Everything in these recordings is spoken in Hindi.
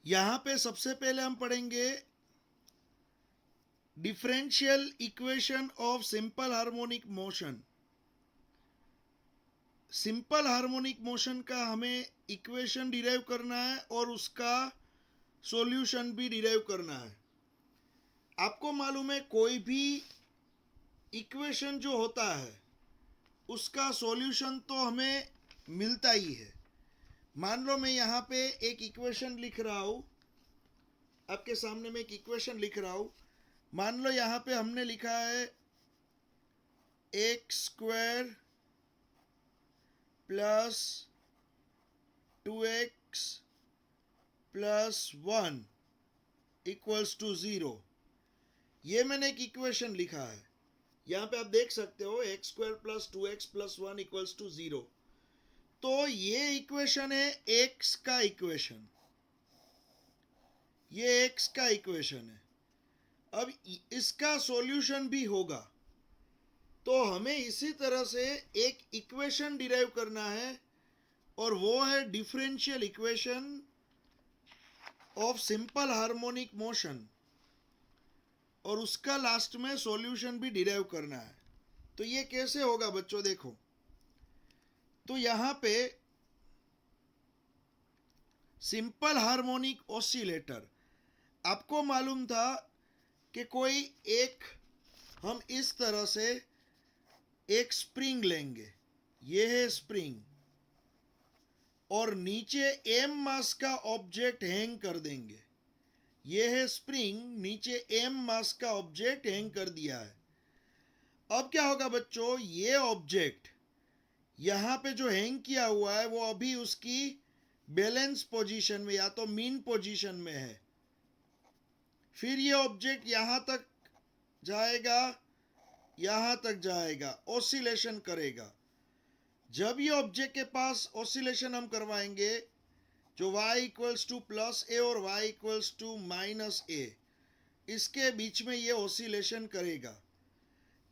यहां पे सबसे पहले हम पढ़ेंगे differential equation of simple harmonic motion. Simple harmonic motion का हमें इक्वेशन डिराइव करना है और उसका सॉल्यूशन भी डिराइव करना है। आपको मालूम है कोई भी इक्वेशन जो होता है उसका सॉल्यूशन तो हमें मिलता ही है। मान लो मैं यहाँ पे एक इक्वेशन लिख रहा हूँ, आपके सामने मैं एक इक्वेशन लिख रहा हूँ। मान लो यहाँ पे हमने लिखा है x square plus 2x plus 1 equals to 0। ये मैंने एक इक्वेशन लिखा है। यहाँ पे आप देख सकते हो x square plus 2x plus 1 equals to 0। तो ये इक्वेशन है एक्स का इक्वेशन, ये एक्स का इक्वेशन है। अब इसका सॉल्यूशन भी होगा, तो हमें इसी तरह से एक इक्वेशन डिराइव करना है और वो है differential equation of simple harmonic motion, और उसका लास्ट में सॉल्यूशन भी डिराइव करना है। तो ये कैसे होगा बच्चों, देखो। तो यहां पे सिंपल हार्मोनिक ऑसिलेटर, आपको मालूम था कि कोई एक, हम इस तरह से एक स्प्रिंग लेंगे, ये है स्प्रिंग, और नीचे एम मास का ऑब्जेक्ट हैंग कर देंगे। ये है स्प्रिंग, नीचे एम मास का ऑब्जेक्ट हैंग कर दिया है। अब क्या होगा बच्चों, ये ऑब्जेक्ट यहां पे जो हैंग किया हुआ है वो अभी उसकी बैलेंस पोजीशन में या तो मीन पोजीशन में है। फिर ये ऑब्जेक्ट यहां तक जाएगा, यहां तक जाएगा, ऑसिलेशन करेगा। जब ये ऑब्जेक्ट के पास ऑसिलेशन हम करवाएंगे, जो y इक्वल्स टू प्लस ए और y इक्वल्स टू माइनस ए, इसके बीच में ये ऑसिलेशन करेगा।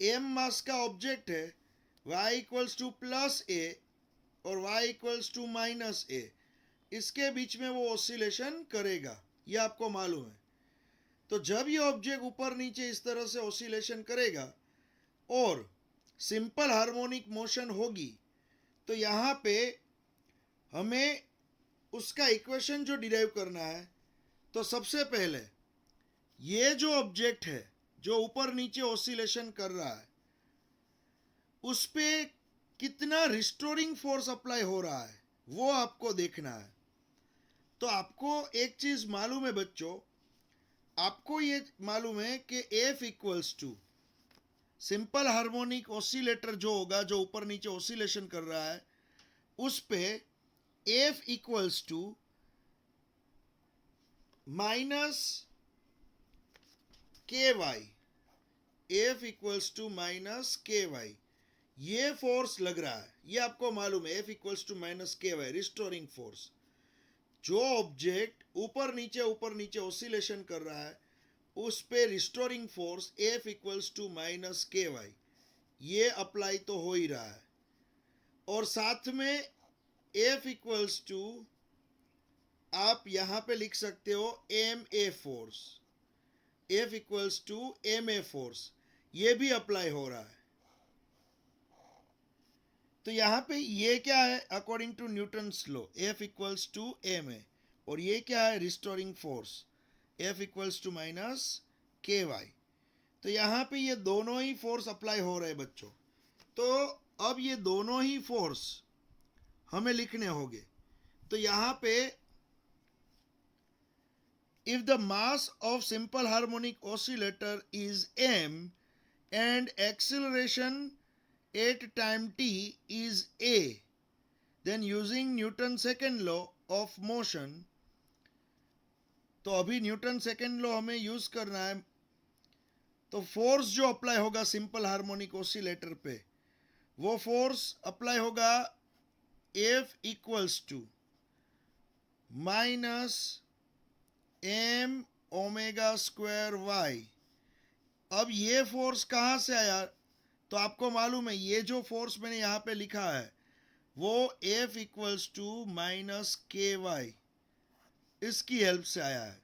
एम मास का ऑब्जेक्ट है, y इक्वल्स टू प्लस ए और y इक्वल्स टू माइनस ए, इसके बीच में वो ऑसिलेशन करेगा, ये आपको मालूम है। तो जब ये ऑब्जेक्ट ऊपर नीचे इस तरह से ऑसिलेशन करेगा और सिंपल हार्मोनिक मोशन होगी, तो यहाँ पे हमें उसका इक्वेशन जो डिराइव करना है, तो सबसे पहले ये जो ऑब्जेक्ट है जो ऊपर नीचे ऑसिलेशन कर रहा है, उस पे कितना रिस्टोरिंग फोर्स अप्लाई हो रहा है वो आपको देखना है। तो आपको एक चीज मालूम है बच्चों, आपको ये मालूम है कि f equals to simple harmonic oscillator जो होगा, जो ऊपर नीचे ऑसिलेशन कर रहा है, उस पे f equals to minus k y, f equals to minus k y, ये फोर्स लग रहा है, ये आपको मालूम है। F equals to minus k y restoring force. जो ऑब्जेक्ट ऊपर नीचे ऑसिलेशन कर रहा है, उस पे restoring force f equals to minus k y, ये अप्लाई तो हो ही रहा है। और साथ में एफ इक्वल्स टू, आप यहां पे लिख सकते हो m a force, f equals to m a force, ये भी अप्लाई हो रहा है। तो यहां पे ये क्या है, according to Newton's law, f equals to m a, और ये क्या है, restoring force f equals to minus k y. तो यहां पे ये दोनों ही फोर्स अप्लाई हो रहे हैं बच्चों। तो अब ये दोनों ही फोर्स हमें लिखने होंगे। तो यहां पे if the mass of simple harmonic oscillator is m and acceleration at time t is a, then using Newton's second law of motion, तो अभी न्यूटन सेकेंड लॉ हमें यूज करना है। तो फोर्स जो अप्लाई होगा सिंपल हार्मोनिक ऑसिलेटर पे, वो फोर्स अप्लाई होगा f equals to minus M omega square y. अब ये फोर्स कहां से आया, तो आपको मालूम है ये जो फोर्स मैंने यहां पे लिखा है वो F equals to minus k Y, इसकी हेल्प से आया है।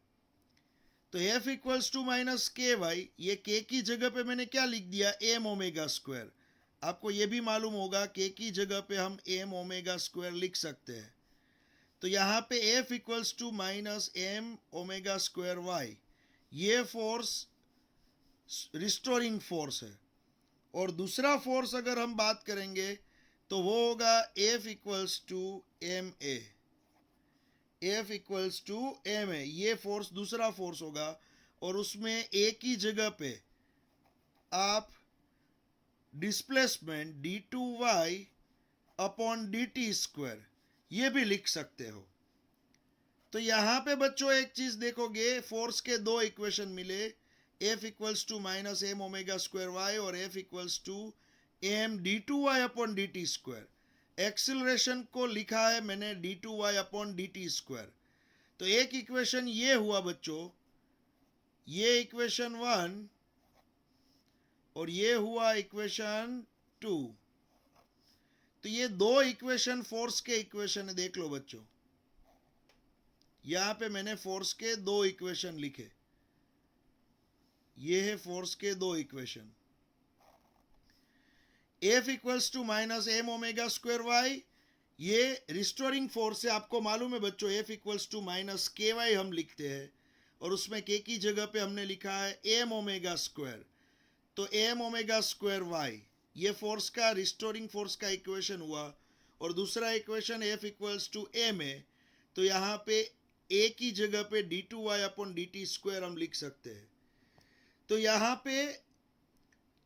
तो F equals to minus k y, ये के की जगह पे मैंने क्या लिख दिया, एम ओमेगा स्क्वायर। आपको ये भी मालूम होगा के की जगह पे हम एम ओमेगा स्क्वायर लिख सकते हैं। तो यहाँ पे f equals to minus M omega square y, ये फोर्स रिस्टोरिंग फोर्स है। और दूसरा फोर्स अगर हम बात करेंगे तो वो होगा f equals to m a, f equals to m a, ये फोर्स दूसरा फोर्स होगा। और उसमें ए की जगह पे आप displacement d two Y upon D T square ये भी लिख सकते हो। तो यहां पे बच्चों एक चीज देखोगे, फोर्स के दो इक्वेशन मिले, F equals to minus M omega square Y और F equals to M D two Y upon D T square. Acceleration को लिखा है मैंने D two Y upon D T square. तो एक इक्वेशन ये हुआ बच्चों, ये इक्वेशन 1 और ये हुआ इक्वेशन 2। तो ये दो इक्वेशन फोर्स के इक्वेशन है, देख लो बच्चों। यहां पे मैंने फोर्स के दो इक्वेशन लिखे, ये है फोर्स के दो equation. F equals to minus M omega square y, ये रिस्टोरिंग फोर्स है। आपको मालूम है बच्चों, f equals to minus k y हम लिखते हैं और उसमें के की जगह पे हमने लिखा है एम ओमेगा स्क्वायर। तो एम ओमेगा स्क्वायर वाई, ये फोर्स का रिस्टोरिंग फोर्स का इक्वेशन हुआ। और दूसरा equation f equals to m a, तो यहाँ पे ए की जगह पे d two Y upon D T square हम लिख सकते हैं। तो यहाँ पे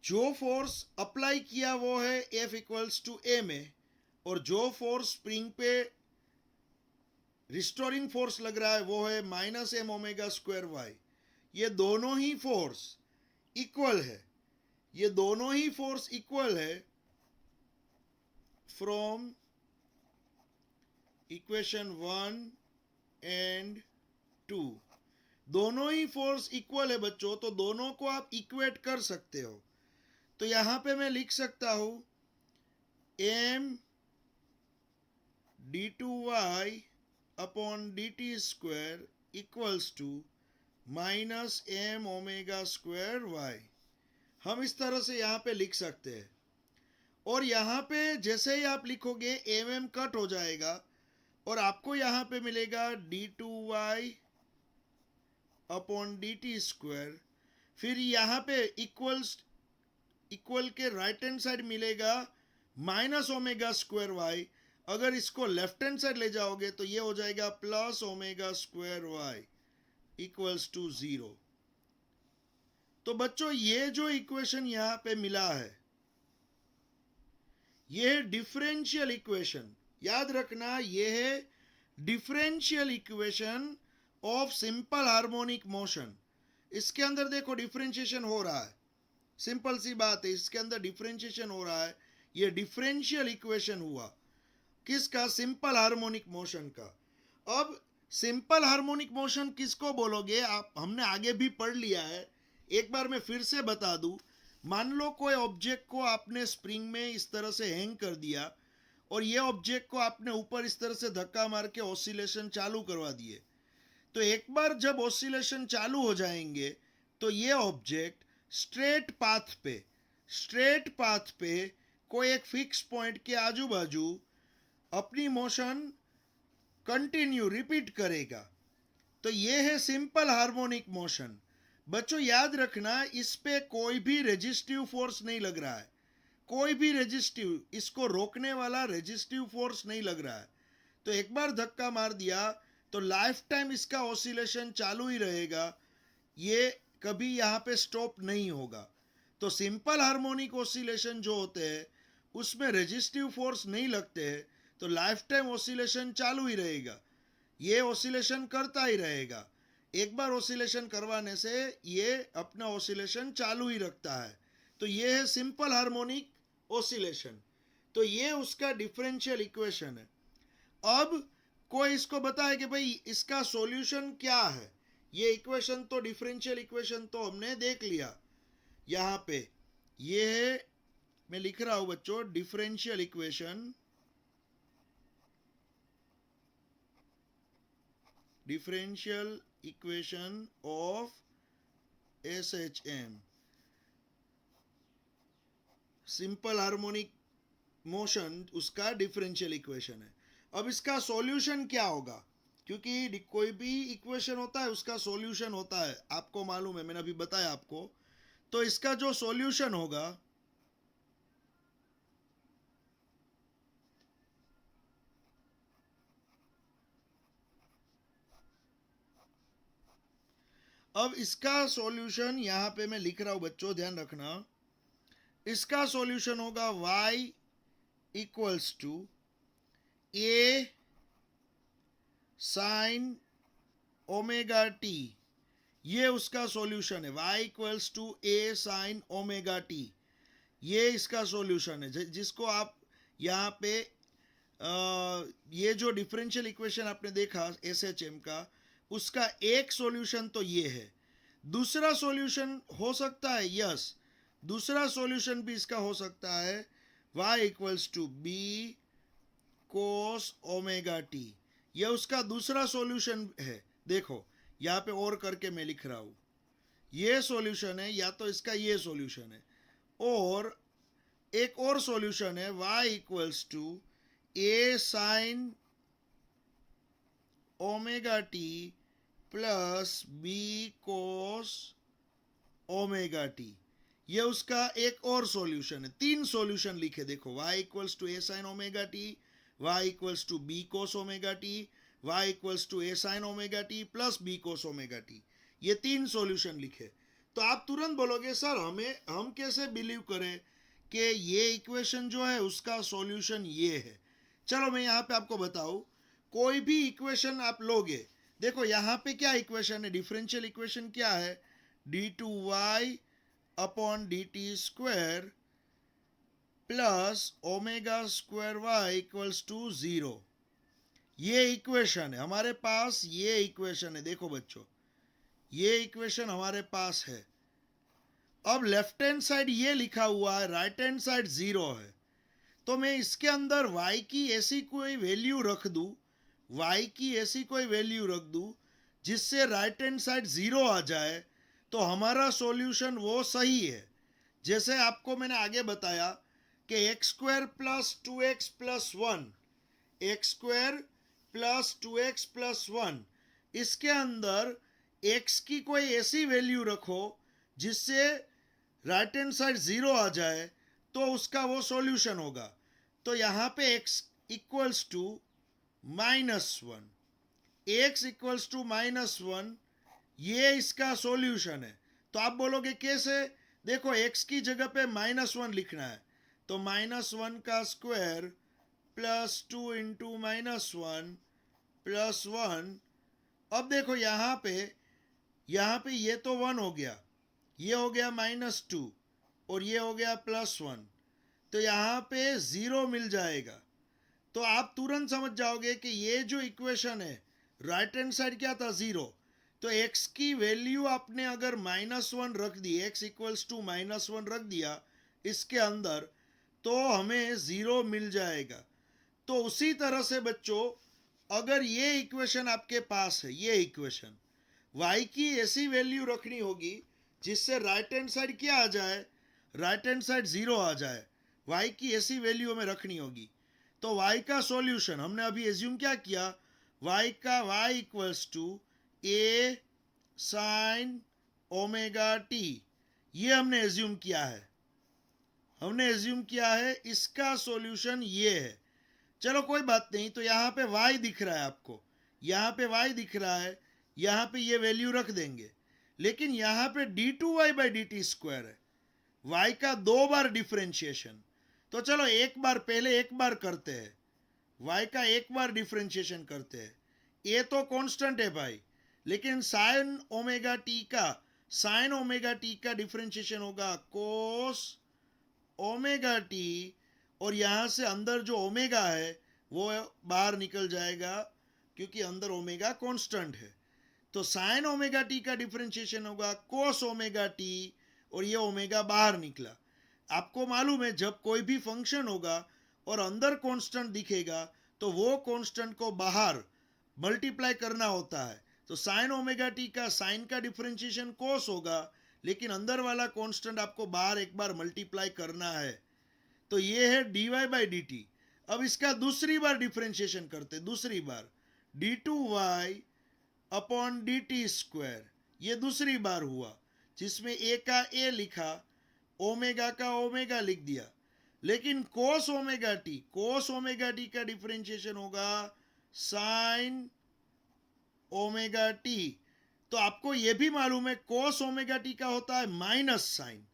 जो फोर्स अप्लाई किया वो है f equals to m a, और जो फोर्स स्प्रिंग पे रिस्टोरिंग फोर्स लग रहा है वो है minus M omega square y. ये दोनों ही फोर्स इक्वल है, ये दोनों ही फोर्स इक्वल है फ्रॉम इक्वेशन 1 एंड 2। दोनों ही फोर्स इक्वल है बच्चों, तो दोनों को आप इक्वेट कर सकते हो। तो यहां पे मैं लिख सकता हूं m D two Y upon D T square equals to minus M omega square y. हम इस तरह से यहां पे लिख सकते हैं। और यहां पे जैसे ही आप लिखोगे एम एम कट हो जाएगा और आपको यहां पे मिलेगा d two Y upon D T square. फिर यहां पे इक्वल के राइट हैंड साइड मिलेगा माइनस ओमेगा स्क्वायर वाई। अगर इसको लेफ्ट हैंड साइड ले जाओगे तो ये हो जाएगा plus omega square y equals to 0। तो बच्चों ये जो इक्वेशन यहां पे मिला है ये है डिफरेंशियल इक्वेशन। याद रखना ये है differential equation of simple harmonic motion. इसके अंदर देखो डिफरेंशिएशन हो रहा है, सिंपल सी बात है, इसके अंदर डिफरेंशिएशन हो रहा है। ये डिफरेंशियल इक्वेशन हुआ किसका, सिंपल हार्मोनिक मोशन का। अब सिंपल हार्मोनिक मोशन किसको बोलोगे आप, हमने आगे भी पढ़ लिया है, एक बार मैं फिर से बता दूं। मान लो कोई ऑब्जेक्ट को आपने स्प्रिंग में इस तरह से हैंग कर दिया और ये ऑब्जेक्ट को आपने ऊपर इस तरह से धक्का मार के ऑसिलेशन चालू करवा दिए। तो एक बार जब ऑसिलेशन चालू हो जाएंगे तो ये ऑब्जेक्ट स्ट्रेट पाथ पे कोई एक फिक्स पॉइंट के आजू बाजू अपनी मोशन कंटिन्यू रिपीट करेगा। तो ये है सिंपल हार्मोनिक मोशन। बच्चों याद रखना, इस पे कोई भी रेजिस्टिव फोर्स नहीं लग रहा है, कोई भी रेजिस्टिव, इसको रोकने वाला रेजिस्टिव फोर्स नहीं लग रहा है। तो एक बार धक्का मार दिया तो लाइफ टाइम इसका ऑसिलेशन चालू ही रहेगा, ये कभी यहाँ पे स्टॉप नहीं होगा। तो सिंपल हार्मोनिक ऑसिलेशन जो होते हैं उसमें रेजिस्टिव फोर्स नहीं लगते हैं, तो लाइफ टाइम ऑसिलेशन चालू ही रहेगा, ये ऑसिलेशन करता ही रहेगा। एक बार ऑसिलेशन करवाने से ये अपना ऑसिलेशन चालू ही रखता है। तो ये है सिंपल हार्मोनिक ऑसिलेशन। तो ये उसका डिफरेंशियल इक्वेशन है। अब कोई इसको बताए कि भाई इसका सॉल्यूशन क्या है। ये इक्वेशन तो डिफरेंशियल इक्वेशन तो हमने देख लिया, यहां पे ये है, मैं लिख रहा हूं बच्चों differential equation. Differential equation of SHM, simple harmonic motion, उसका डिफरेंशियल इक्वेशन है। अब इसका सॉल्यूशन क्या होगा, क्योंकि कोई भी इक्वेशन होता है उसका सॉल्यूशन होता है, आपको मालूम है, मैंने अभी बताया आपको। तो इसका जो सॉल्यूशन होगा, अब इसका सॉल्यूशन यहां पे मैं लिख रहा हूं बच्चों, ध्यान रखना। इसका सॉल्यूशन होगा y equals to a sine omega T, ये उसका सॉल्यूशन है। y equals to a sine omega T, ये इसका सॉल्यूशन है, जिसको आप यहाँ पे ये जो डिफरेंशियल इक्वेशन आपने देखा SHM का, उसका एक सॉल्यूशन तो ये है। दूसरा सॉल्यूशन हो सकता है, यस, दूसरा सॉल्यूशन भी इसका हो सकता है y equals to b cos omega T, ये उसका दूसरा सॉल्यूशन है। देखो यहाँ पे और करके मैं लिख रहा हूं, ये सॉल्यूशन है, या तो इसका ये सॉल्यूशन है, और एक और सॉल्यूशन है y equals to a sine omega T plus b cos omega T, ये उसका एक और सॉल्यूशन है। तीन सॉल्यूशन लिखे देखो, y equals to a sine omega t, y equals to b cos omega t, y equals to a sine omega T plus b cos omega T, ये तीन सॉल्यूशन लिखे। तो आप तुरंत बोलोगे सर हम कैसे बिलीव करें कि ये इक्वेशन जो है उसका सॉल्यूशन ये है। चलो मैं यहाँ पे आपको बताऊं, कोई भी इक्वेशन आप लोगे, देखो यहाँ पे क्या इक्वेशन है, डिफरेंशियल इक्वेशन क्या है, d2y upon dt square plus omega square y equals to 0, ये इक्वेशन है हमारे पास, ये इक्वेशन है। देखो बच्चों, ये इक्वेशन हमारे पास है। अब लेफ्ट हैंड साइड ये लिखा हुआ है, राइट हैंड साइड 0 है, तो मैं इसके अंदर y की ऐसी कोई वैल्यू रख दूं, y की ऐसी कोई वैल्यू रख दूं जिससे राइट हैंड साइड 0 आ जाए, तो हमारा सॉल्यूशन वो सही है। जैसे आपको मैंने आगे बताया कि x square plus 2x plus 1, x square plus 2x plus 1, इसके अंदर x की कोई ऐसी वैल्यू रखो जिससे राइट हैंड साइड 0 आ जाए, तो उसका वो सॉल्यूशन होगा। तो यहाँ पे x equals to -1, x equals to -1, ये इसका सॉल्यूशन है। तो आप बोलोगे कैसे, देखो x की जगह पे -1 लिखना है, तो -1 का स्क्वायर प्लस 2 इंटू -1 प्लस 1। अब देखो यहाँ पे ये तो 1 हो गया, ये हो गया -2 और ये हो गया +1, तो यहाँ पे 0 मिल जाएगा। तो आप तुरंत समझ जाओगे कि ये जो इक्वेशन है, राइट हैंड साइड क्या था 0, तो x की वैल्यू आपने अगर -1 रख दी, x इक्वल्स टू -1 रख दिया इसके अंदर, तो हमें 0 मिल जाएगा। तो उसी तरह से बच्चों, अगर ये इक्वेशन आपके पास है, ये इक्वेशन, y की ऐसी वैल्यू रखनी होगी जिससे राइट हैंड साइड क्या आ जाए, राइट हैंड साइड 0 आ जाए, y की ऐसी वैल्यू हमें रखनी होगी। तो y का सॉल्यूशन हमने अभी एज्यूम क्या किया, y equals to a sine omega T, ये हमने एज्यूम किया है, इसका सॉल्यूशन ये है। चलो कोई बात नहीं, तो यहाँ पे y दिख रहा है आपको, यहाँ पे y दिख रहा है, यहाँ पे ये वैल्यू रख देंगे। लेकिन यहाँ पे d2y बाई dt स्क्वायर है, y का 2 बार डिफरेंशिएशन। तो चलो एक बार करते हैं, y का एक बार डिफरेंशिएशन करते हैं। ये तो कांस्टेंट है भाई, लेकिन साइन ओमेगा टी का डिफरेंशिएशन होगा कोस ओमेगा टी, और यहां से अंदर जो ओमेगा है वो बाहर निकल जाएगा, क्योंकि अंदर ओमेगा कांस्टेंट है। तो साइन ओमेगा टी का डिफरेंशिएशन होगा कोस ओमेगा टी, और ये ओमेगा बाहर निकला। आपको मालूम है जब कोई भी फंक्शन होगा और अंदर कांस्टेंट दिखेगा, तो वो कांस्टेंट को बाहर मल्टीप्लाई करना होता है, तो साइन ओमेगा टी का साइन का डिफरेंशिएशन कोस होगा, लेकिन अंदर वाला कांस्टेंट आपको बाहर एक बार मल्टीप्लाई करना है। तो ये है dy बाई डी टी। अब इसका दूसरी बार डिफरेंशिएशन करते, दूसरी बार d2y upon D T square, ये दूसरी बार हुआ, जिसमें ए का ए लिखा, ओमेगा का ओमेगा लिख दिया। लेकिन कोस ओमेगा टी का डिफरेंशिएशन होगा साइन ओमेगा टी। तो आपको यह भी मालूम है कोस ओमेगा टी का होता है माइनस साइन,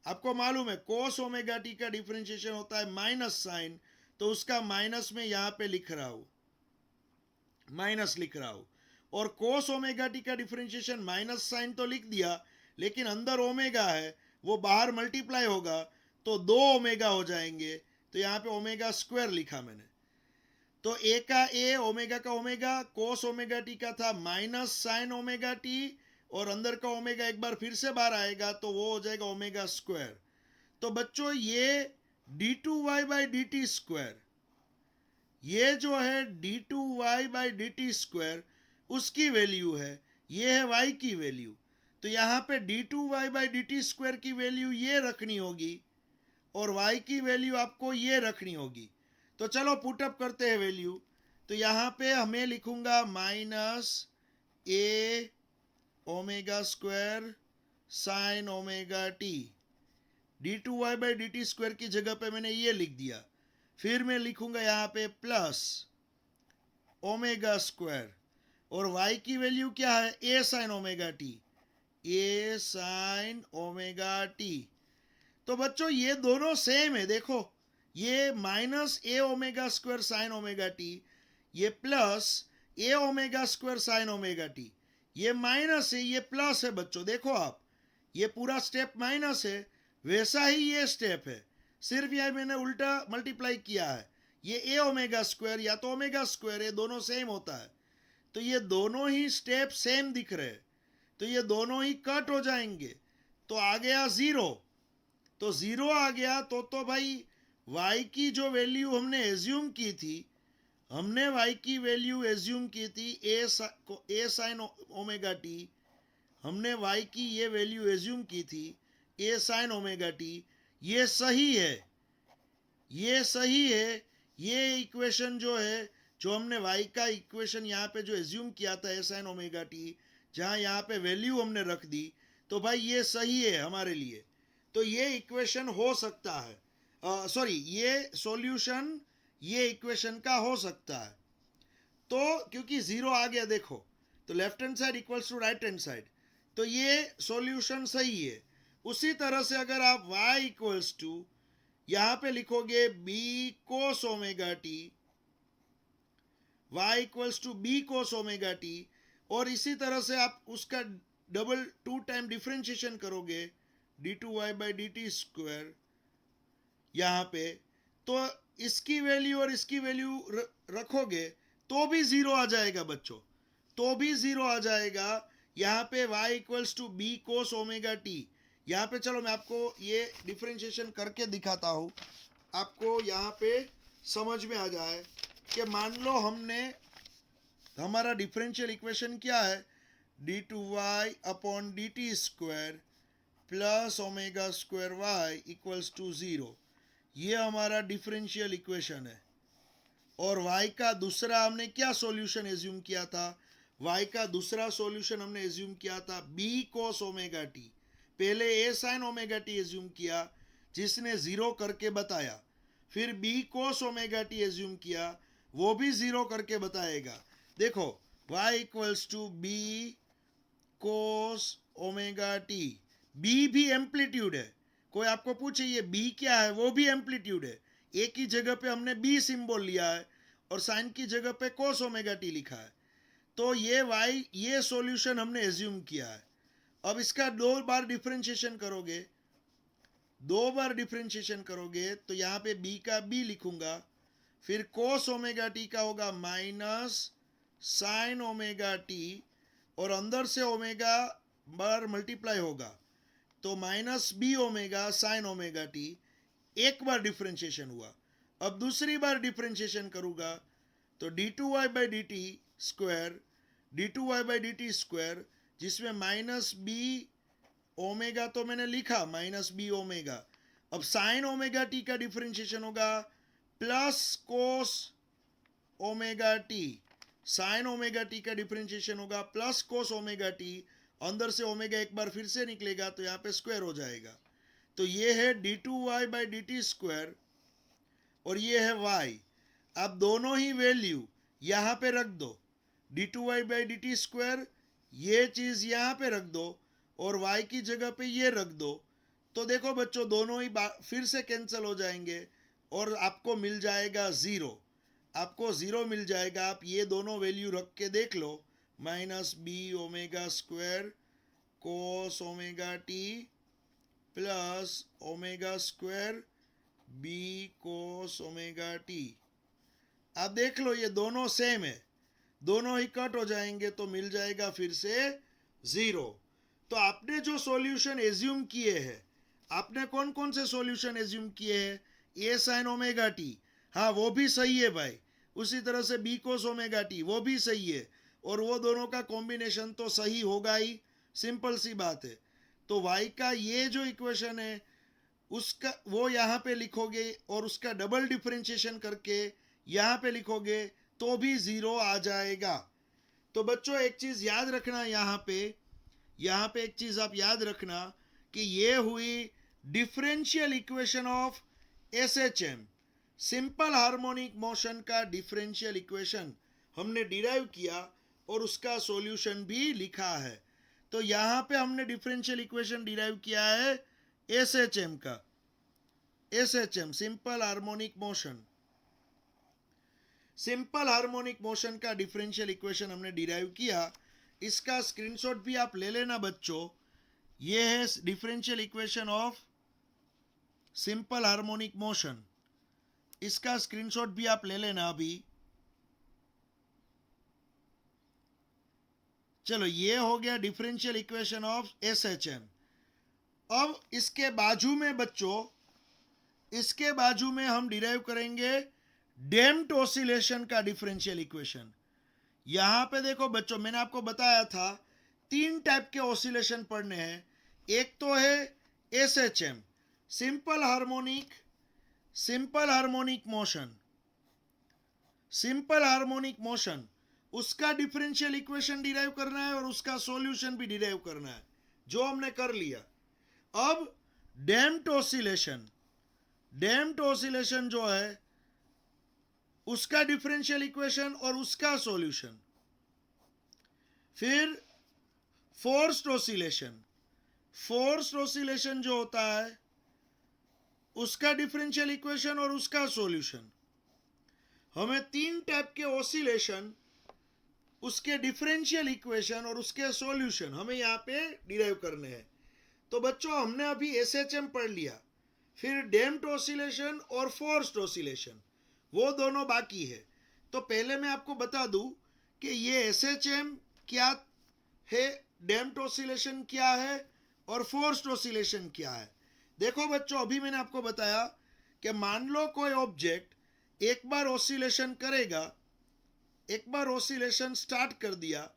आपको मालूम है कोस ओमेगा टी का डिफरेंशिएशन होता है माइनस साइन, तो उसका माइनस में यहां पे लिख रहा हूं, माइनस लिख रहा हूं। और कोस ओमेगा टी का डिफरेंशिएशन माइनस साइन तो लिख दिया, लेकिन अंदर ओमेगा है, वो बाहर मल्टीप्लाई होगा, तो 2 ओमेगा हो जाएंगे, तो यहां पे ओमेगा स्क्वायर लिखा मैंने। तो ए का ए, ओमेगा का ओमेगा, कोस ओमेगा टी का था माइनस साइन ओमेगा टी, और अंदर का ओमेगा एक बार फिर से बाहर आएगा, तो वो हो जाएगा ओमेगा स्क्वायर। तो बच्चों ये d2y by d T square, ये जो है d2y by d T square उसकी वैल्यू है, ये है y की वैल्यू। तो यहाँ पे d2y by d T square की वैल्यू ये रखनी होगी, और y की वैल्यू आपको ये रखनी होगी। तो चलो पुटअप करते हैं वैल्यू। तो यहाँ पे हमें लिखूंगा minus A omega square sine omega T, d2y by d T square की जगह पे मैंने ये लिख दिया। फिर मैं लिखूंगा यहाँ पे प्लस ओमेगा स्क्वायर, और y की वैल्यू क्या है, A sine omega T, A sine omega T. तो बच्चों ये दोनों सेम है, देखो ये minus A omega square sine omega T, ये plus A omega square sine omega T, ये माइनस है, ये प्लस है। बच्चों देखो आप, ये पूरा स्टेप माइनस है, वैसा ही ये स्टेप है, सिर्फ यह मैंने उल्टा मल्टीप्लाई किया है। ये ए ओमेगा स्क्वायर या तो ओमेगा स्क्वायर है, दोनों सेम होता है, तो ये दोनों ही स्टेप सेम दिख रहे हैं, तो ये दोनों ही कट हो जाएंगे, तो आ गया 0। तो 0 आ गया, तो भाई y की जो वैल्यू हमने एज्यूम की थी, हमने y की वैल्यू एज्यूम की थी ए साइन ओमेगा टी, हमने y की ये वैल्यू एज्यूम की थी ए साइन ओमेगा टी, ये सही है, ये सही है। ये इक्वेशन जो है, जो हमने y का इक्वेशन यहाँ पे जो एज्यूम किया था ए साइन ओमेगा टी, जहाँ यहाँ पे वैल्यू हमने रख दी, तो भाई ये सही है हमारे लिए। तो ये इक्वेशन हो सकता है, सॉरी ये सॉल्यूशन ये इक्वेशन का हो सकता है। तो क्योंकि 0 आ गया देखो, तो left hand side equals to right hand side, तो ये सॉल्यूशन सही है। उसी तरह से अगर आप y इक्वल्स टू यहां पे लिखोगे b cos omega t, y equals to b cos omega t, और इसी तरह से आप उसका डबल 2 टाइम डिफरेंशिएशन करोगे d2y by d T square यहाँ पे, तो इसकी वैल्यू और इसकी वैल्यू रखोगे तो भी 0 आ जाएगा बच्चों, तो भी 0 आ जाएगा। यहाँ पे y equals to b cos omega t, यहाँ पे चलो मैं आपको ये डिफरेंशिएशन करके दिखाता हूँ, आपको यहाँ पे समझ में आ जाए कि मान लो हमने, हमारा डिफरेंशियल इक्वेशन क्या है, d2y upon D T square plus omega square y equals to 0, ये हमारा डिफरेंशियल इक्वेशन है। और y का दूसरा हमने क्या सॉल्यूशन एज्यूम किया था, y का दूसरा सॉल्यूशन हमने एज्यूम किया था b कोस ओमेगा टी, पहले a sine omega t assume किया जिसने 0 करके बताया, फिर b cos omega t assume किया, वो भी 0 करके बताएगा। देखो y equals to b cos omega t, b भी एम्पलीट्यूड है, कोई आपको पूछे ये b क्या है, वो भी एम्पलीट्यूड है, a की जगह पे हमने b सिंबल लिया है और साइन की जगह पे कोस ओमेगा टी लिखा है, तो ये y ये सॉल्यूशन हमने एज्यूम किया है। अब इसका 2 बार डिफरेंशिएशन करोगे, 2 बार डिफरेंशिएशन करोगे तो यहाँ पे b का b लिखूंगा, फिर कोस ओमेगा टी का होगा माइनस साइन ओमेगा टी, और अंदर से ओमेगा बार मल्टीप्लाई होगा, तो minus B omega sine omega t, एक बार डिफरेंशिएशन हुआ। अब दूसरी बार डिफरेंशिएशन करूंगा तो d2y by d T square d two y by d T square, जिसमें माइनस बी ओमेगा तो मैंने लिखा माइनस बी ओमेगा। अब साइन ओमेगा टी का डिफरेंशिएशन होगा plus cos omega t. Sine omega t का डिफरेंशिएशन होगा प्लस कोस ओमेगा टी। अंदर से ओमेगा एक बार फिर से निकलेगा तो यहाँ पे स्क्वायर हो जाएगा। तो ये है d two y by d T square और ये है y। अब दोनों ही वैल्यू यहाँ पे रख दो, d two y by d T square ये चीज़ यहाँ पे रख दो और y की जगह पे ये रख दो। तो देखो बच्चों दोनों ही फिर से कैंसिल हो जाएंगे और आपको मिल जाएगा ज़ीरो। आपको ज़ीरो मिल जाएगा। आप ये दोनों वैल्यू रख के देख लो, minus B omega square cos omega T plus omega square B cos omega T. आप देख लो ये दोनों सेम है, दोनों ही कट हो जाएंगे तो मिल जाएगा फिर से ज़ीरो। तो आपने जो सॉल्यूशन एज्यूम किए हैं, आपने कौन कौन से सॉल्यूशन एज्यूम किए हैं? ए साइन ओमेगा टी, हाँ वो भी सही है भाई। उसी तरह से बी कोस ओमेगा टी वो भी सही है। और वो दोनों का कॉम्बिनेशन तो सही होगा ही, सिंपल सी बात है। तो y का ये जो इक्वेशन है उसका वो यहाँ पे लिखोगे और उसका डबल डिफरेंशिएशन करके यहाँ पे लिखोगे तो भी ज़ीरो आ जाएगा। तो बच्चों एक चीज़ याद रखना, यहाँ पे एक चीज़ आप याद रखना कि ये हुई differential equation of SHM, simple harmonic motion का डिफरेंशियल इक्वेशन हमने डिराइव किया और उसका सॉल्यूशन भी लिखा है। तो यहाँ पे हमने डिफरेंशियल इक्वेशन डिराइव किया है एसएचएम का, SHM simple harmonic motion, simple harmonic motion का डिफरेंशियल इक्वेशन हमने डिराइव किया। इसका स्क्रीनशॉट भी आप ले लेना बच्चों। ये है differential equation of simple harmonic motion, इसका स्क्रीनशॉट भी आप ले लेना अभी। चलो ये हो गया डिफरेंशियल इक्वेशन ऑफ एसएचएम। अब इसके बाजू में बच्चों, इसके बाजू में हम डिराइव करेंगे डैम्प्ड ऑसिलेशन का डिफरेंशियल इक्वेशन। यहां पे देखो बच्चों मैंने आपको बताया था तीन टाइप के ऑसिलेशन पढ़ने हैं। एक तो है SHM simple harmonic motion, simple harmonic motion उसका डिफरेंशियल इक्वेशन डिराइव करना है और उसका सॉल्यूशन भी डिराइव करना है, जो हमने कर लिया। अब डैम्प्ड ऑसिलेशन जो है उसका डिफरेंशियल इक्वेशन और उसका सॉल्यूशन। फिर फोर्स्ड ऑसिलेशन जो होता है उसका डिफरेंशियल इक्वेशन और उसका सॉल्यूशन। हमें तीन टाइप के ऑसिलेशन, उसके डिफरेंशियल इक्वेशन और उसके सॉल्यूशन हमें यहाँ पे डिराइव करने हैं। तो बच्चों हमने अभी एसएचएम पढ़ लिया, फिर डैम्प्ड ऑसिलेशन और फोर्स्ड ऑसिलेशन, वो दोनों बाकी है। तो पहले मैं आपको बता दूं कि ये एसएचएम क्या है, डैम्प्ड ऑसिलेशन क्या है और फोर्स्ड ऑसिलेशन क्या है। देखो बच्चों अभी मैंने आपको बताया कि मान लो कोई ऑब्जेक्ट एक बार ऑसिलेशन करेगा, एक बार ऑसिलेशन स्टार्ट कर दिया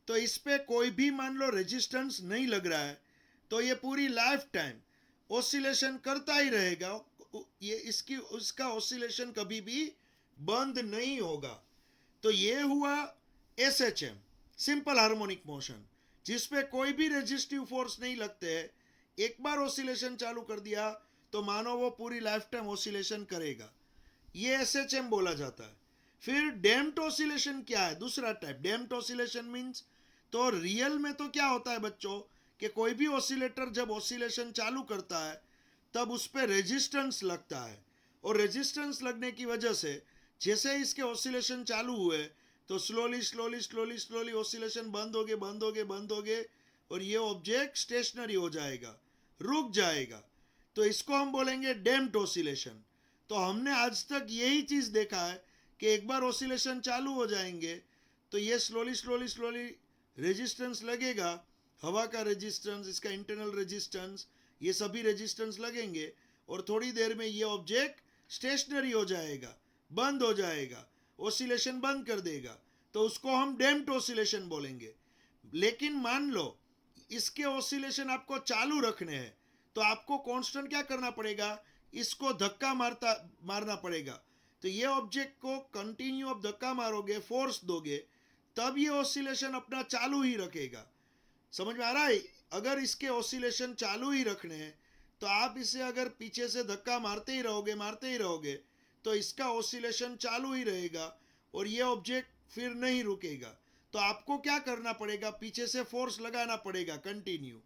तो इस पे कोई भी मान लो रेजिस्टेंस नहीं लग रहा है, तो ये पूरी लाइफ टाइम ऑसिलेशन करता ही रहेगा। ये उसका ऑसिलेशन कभी भी बंद नहीं होगा। तो ये हुआ एसएचएम सिंपल हार्मोनिक मोशन, जिसपे कोई भी रेजिस्टिव फोर्स नहीं लगते है। एक बार ऑसिलेशन चालू कर दिया तो मानो वो पूरी लाइफ टाइम ऑसिलेशन करेगा, ये एसएचएम बोला जाता है। फिर डैम्प्ड ऑसिलेशन क्या है, दूसरा टाइप डैम्प्ड ऑसिलेशन मींस, तो रियल में तो क्या होता है बच्चों कि कोई भी ऑसिलेटर जब ऑसिलेशन चालू करता है तब उस पर रेजिस्टेंस लगता है, और रेजिस्टेंस लगने की वजह से जैसे इसके ऑसिलेशन चालू हुए तो स्लोली ऑसिलेशन बंद हो गए और ये ऑब्जेक्ट स्टेशनरी हो जाएगा, रुक जाएगा। तो इसको हम बोलेंगे डैम्प्ड ऑसिलेशन। तो हमने आज तक यही चीज़ देखा है कि एक बार ऑसिलेशन चालू हो जाएंगे तो ये स्लोली रेजिस्टेंस लगेगा, हवा का रेजिस्टेंस, इसका इंटरनल रेजिस्टेंस, ये सभी रेजिस्टेंस लगेंगे और थोड़ी देर में ये ऑब्जेक्ट स्टेशनरी हो जाएगा, बंद हो जाएगा, ऑसिलेशन बंद कर देगा। तो उसको हम डैम्प्ड ऑसिलेशन बोलेंगे। लेकिन मान लो इसके ऑसिलेशन आपको चालू रखने हैं, तो आपको कांस्टेंट क्या करना पड़ेगा, इसको धक्का मारना पड़ेगा। तो ये ऑब्जेक्ट को कंटिन्यू आप धक्का मारोगे, फोर्स दोगे, तब ये ऑसिलेशन अपना चालू ही रखेगा। समझ में आ रहा है? अगर इसके ऑसिलेशन चालू ही रखने हैं तो आप इसे अगर पीछे से धक्का मारते ही रहोगे तो इसका ऑसिलेशन चालू ही रहेगा और ये ऑब्जेक्ट फिर नहीं रुकेगा। तो आपको क्या करना पड़ेगा, पीछे से फोर्स लगाना पड़ेगा कंटिन्यू।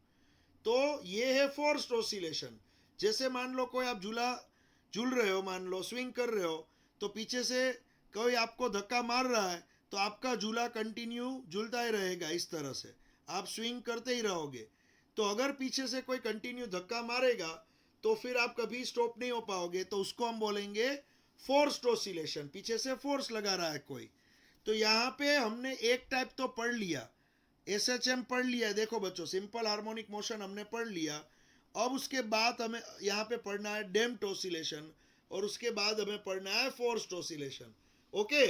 तो ये है फोर्स्ड ऑसिलेशन। जैसे मान लो कोई आप झूल रहे हो, मान लो स्विंग कर रहे हो, तो पीछे से कोई आपको धक्का मार रहा है तो आपका झूला कंटिन्यू झूलता ही रहेगा। इस तरह से आप स्विंग करते ही रहोगे। तो अगर पीछे से कोई कंटिन्यू धक्का मारेगा तो फिर आप कभी स्टॉप नहीं हो पाओगे, तो उसको हम बोलेंगे फोर्स्ड ऑसिलेशन। पीछे से फोर्स लगा रहा है कोई। तो यहाँ पे हमने एक टाइप तो पढ़ लिया, एसएचएम पढ़ लिया। देखो बच्चों, सिंपल हार्मोनिक मोशन हमने पढ़ लिया। अब उसके बाद हमें यहाँ पे पढ़ना है डैम्प्ड ऑसिलेशन और उसके बाद हमें पढ़ना है फोर्स्ड ऑसिलेशन। ओके,